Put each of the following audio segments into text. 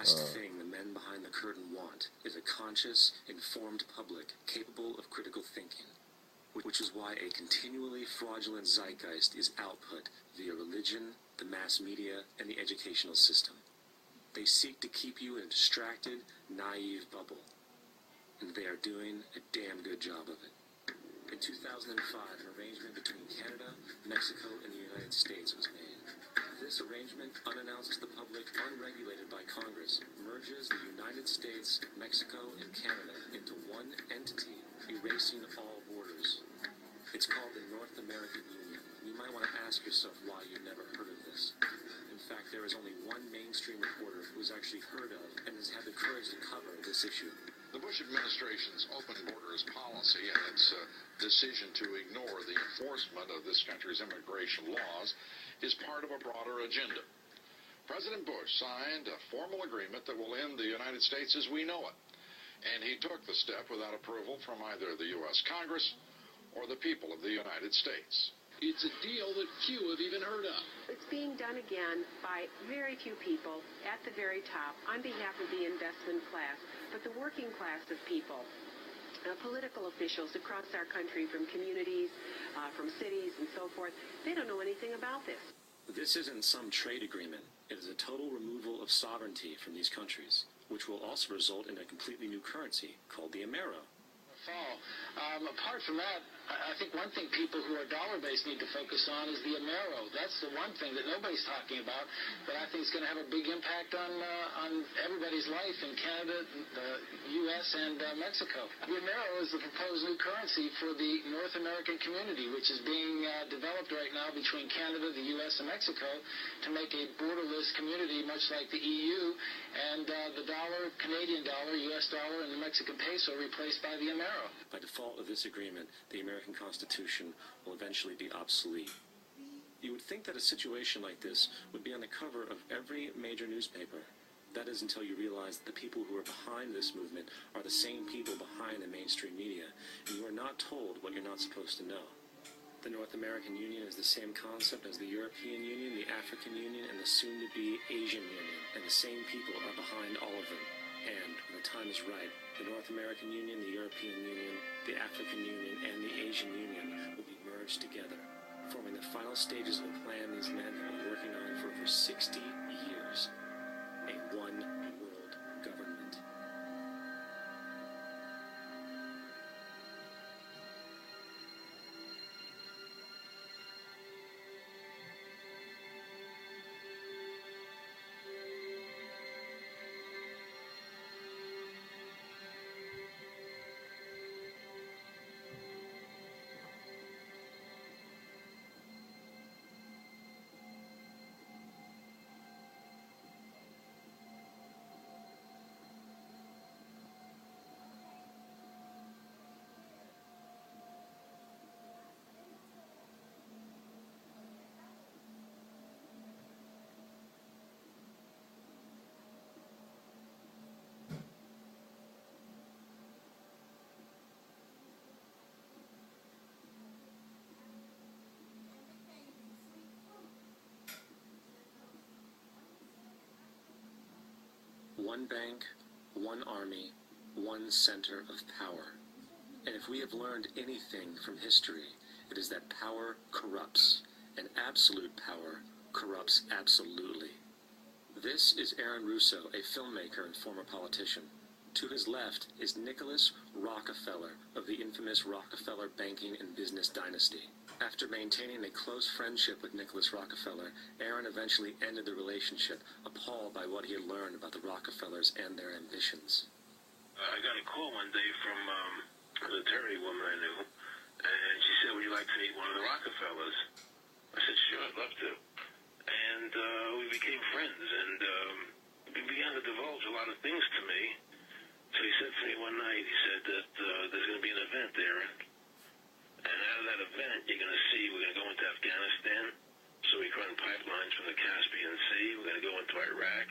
last thing the men behind the curtain want is a conscious, informed public capable of critical thinking, which is why a continually fraudulent zeitgeist is output via religion, the mass media, and the educational system. They seek to keep you in a distracted, naive bubble, and they are doing a damn good job of it. In 2005, an arrangement between Canada, Mexico, and the United States was made. This arrangement, unannounced to the public, unregulated by Congress, merges the United States, Mexico, and Canada into one entity, erasing all borders. It's called the North American Union. You might want to ask yourself why you've never heard of this. In fact, there is only one mainstream reporter who has actually heard of and has had the courage to cover this issue. The Bush administration's open borders policy and its decision to ignore the enforcement of this country's immigration laws is part of a broader agenda. President Bush signed a formal agreement that will end the United States as we know it, and he took the step without approval from either the U.S. Congress or the people of the United States. It's a deal that few have even heard of. It's being done again by very few people at the very top on behalf of the investment class, but the working class of people, political officials across our country, from communities, from cities and so forth, they don't know anything about this. This isn't some trade agreement. It is a total removal of sovereignty from these countries, which will also result in a completely new currency called the Amero. Apart from that, I think one thing people who are dollar-based need to focus on is the Amero. That's the one thing that nobody's talking about, but I think it's going to have a big impact on everybody's life in Canada, the U.S., and Mexico. The Amero is the proposed new currency for the North American community, which is being developed right now between Canada, the U.S., and Mexico to make a borderless community, much like the EU, and the dollar, Canadian dollar, U.S. dollar, and the Mexican peso replaced by the Amero. By default of this agreement, the American Constitution will eventually be obsolete. You would think that a situation like this would be on the cover of every major newspaper. That is until you realize that the people who are behind this movement are the same people behind the mainstream media, and you are not told what you're not supposed to know. The North American Union is the same concept as the European Union, the African Union, and the soon-to-be Asian Union, and the same people are behind all of them. And when the time is right, the North American Union, the European Union, the African Union, and the Asian Union will be merged together, forming the final stages of a plan these men have been working on for over 60 years. A one-world government. One bank, one army, one center of power. And if we have learned anything from history, it is that power corrupts, and absolute power corrupts absolutely. This is Aaron Russo, a filmmaker and former politician. To his left is Nicholas Rockefeller of the infamous Rockefeller banking and business dynasty. After maintaining a close friendship with Nicholas Rockefeller, Aaron eventually ended the relationship, appalled by what he had learned about the Rockefellers and their ambitions. I got a call one day from a military woman I knew, and she said, "Would you like to meet one of the Rockefellers?" I said, "Sure, I'd love to." And we became friends, and he began to divulge a lot of things to me. So he said to me one night, he said that there's going to be an event there. And out of that event, you're going to see we're going to go into Afghanistan. So we run pipelines from the Caspian Sea. We're going to go into Iraq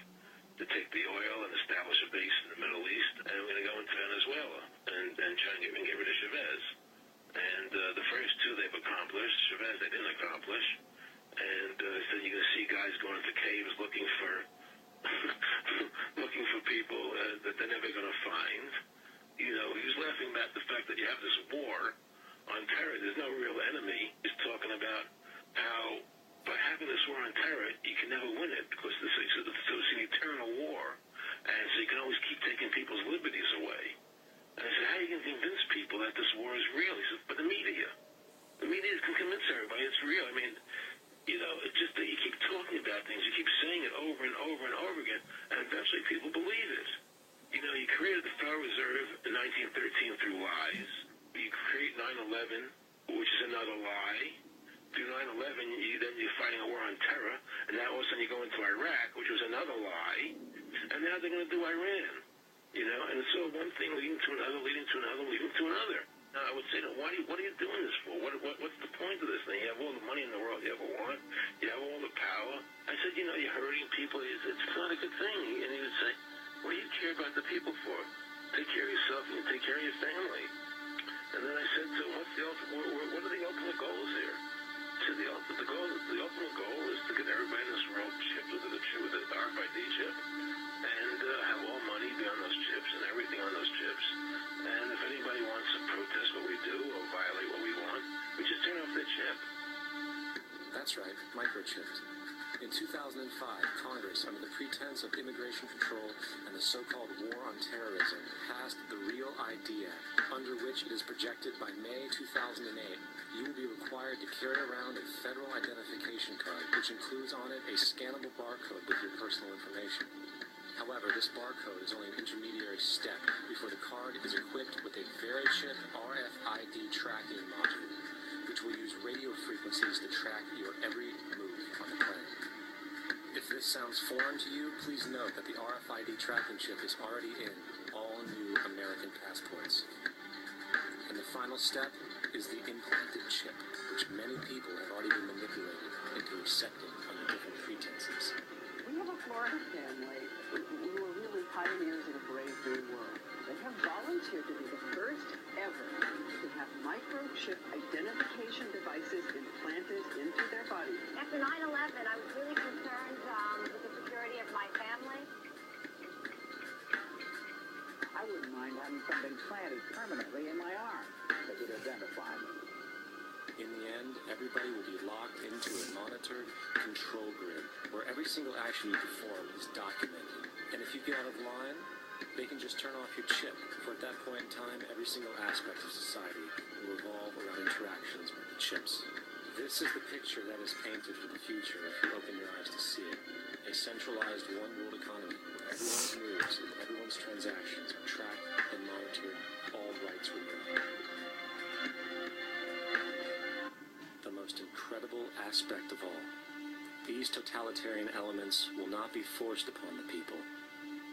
to take the oil and establish a base in the Middle East. And we're going to go into Venezuela and try and get rid of Chavez. And the first two they've accomplished. Chavez they didn't accomplish. And so you're going to see guys going into caves looking for mind. You know, he was laughing at the fact that you have this war on terror. There's no real enemy. He's talking about how by having this war on terror, you can never win it because it's an eternal war. And so you can always keep taking people's liberties away. And I said, how are you going to convince people that this war is real? He said, but the media can convince everybody it's real. I mean, you know, it's just that you keep talking about things, you keep saying it over and over and over again, and eventually people believe it. You know, you created the Federal Reserve in 1913 through lies. You create 9/11, which is another lie. Through 9/11, then you're fighting a war on terror, and now all of a sudden you go into Iraq, which was another lie, and now they're going to do Iran. You know, and so one thing leading to another, leading to another, leading to another. Now, I would say, what are you doing this for? What's the point of this thing? You have all the money in the world you ever want. You have all the power. I said, you know, you're hurting people. It's not a good thing. And he would say, what do you care about the people for? Take care of yourself and take care of your family. And then I said to him, what are the ultimate goals here? So the ultimate goal is to get everybody in this world chipped with the RFID chip and have all money be on those chips and everything on those chips. And if anybody wants to protest what we do or violate what we want, we just turn off their chip. That's right, microchipped. In 2005, Congress, under the pretense of immigration control and the so-called war on terrorism, passed the REAL ID Act, under which it is projected by May 2008, you will be required to carry around a federal identification card, which includes on it a scannable barcode with your personal information. However, this barcode is only an intermediary step before the card is equipped with a VeriChip RFID tracking module, which will use radio frequencies to track your every move on the plane. If this sounds foreign to you, please note that the RFID tracking chip is already in all new American passports. And the final step is the implanted chip, which many people have already been manipulated into accepting under different pretenses. We have a Florida family who are really pioneers in a brave new world. They have volunteered to be the first ever to have microchip identification devices implanted into their body. After 9/11, I was really concerned with the security of my family. I wouldn't mind having something planted permanently in my arm that would identify me. In the end, everybody will be locked into a monitored control grid where every single action you perform is documented. And if you get out of line, they can just turn off your chip. For at that point in time, every single aspect of society will revolve around interactions with the chips. This is the picture that is painted for the future if you open your eyes to see it. A centralized one-world economy where everyone's moves and everyone's transactions are tracked and monitored, all rights removed. The most incredible aspect of all, these totalitarian elements will not be forced upon the people.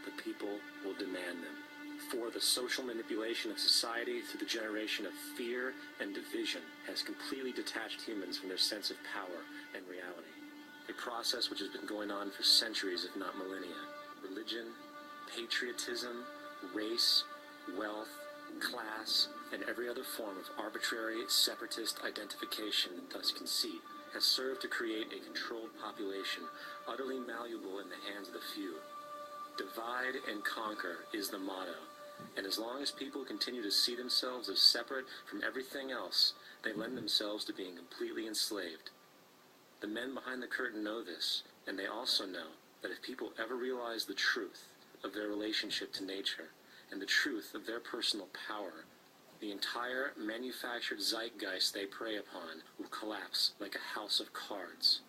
The people will demand them. For the social manipulation of society through the generation of fear and division has completely detached humans from their sense of power and reality. A process which has been going on for centuries, if not millennia. Religion, patriotism, race, wealth, class, and every other form of arbitrary, separatist identification and thus conceit has served to create a controlled population utterly malleable in the hands of the few. Divide and conquer is the motto, and as long as people continue to see themselves as separate from everything else, they lend themselves to being completely enslaved. The men behind the curtain know this, and they also know that if people ever realize the truth of their relationship to nature and the truth of their personal power, the entire manufactured zeitgeist they prey upon will collapse like a house of cards.